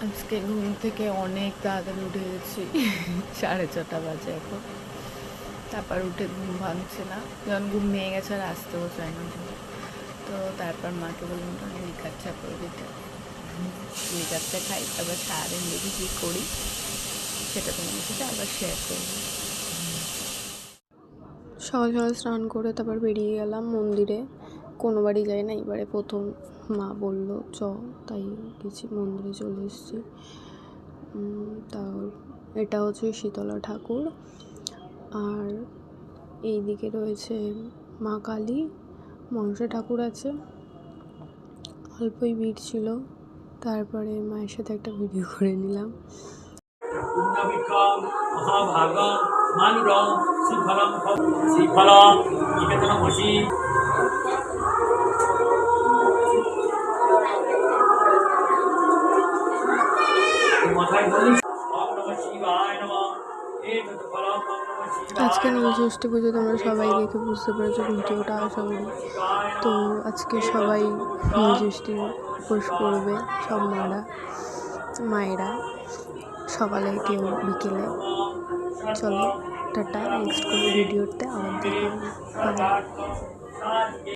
আজকে ঘুম থেকে অনেক তাড়াতাড়ি উঠে গেছি 6:30 বাজে এখন। তারপর উঠে ঘুম ভাঙছে না, যখন ঘুম ভেঙে গেছে আর আসতেও চায় না। তো তারপর মাকে বললাম আমি লিকার চা করে দিতে, লিকার চা খাই, তারপর সারাদিন দেখি কী করি সেটা তোমাদের সাথে আবার শেয়ার করবো। সকাল সকাল স্নান করে তারপর বেরিয়ে গেলাম মন্দিরে। কোনো বাড়ি যাই না, এবারে প্রথম মা বলল চ, তাই গেছি, মন্দিরে চলে এসেছি। তাও এটা হচ্ছে শীতলা ঠাকুর, আর এই দিকে রয়েছে মা কালী, মনসা ঠাকুর আছে। অল্পই ভিড় ছিল, তারপরে মায়ের সাথে একটা ভিডিও করে নিলাম। আজকে নীলষষ্ঠী পুজো তোমরা সবাই দেখে বুঝতে পেরেছো ভিডিওটা আশা করি। তো আজকে সবাই নীলষষ্ঠীর উপোস করবে, সব মায়েরা সকালে কেউ বিকেলে। চলো টাটা, নেক্সট কোনো ভিডিওতে আবার দেখা হবে, বাই।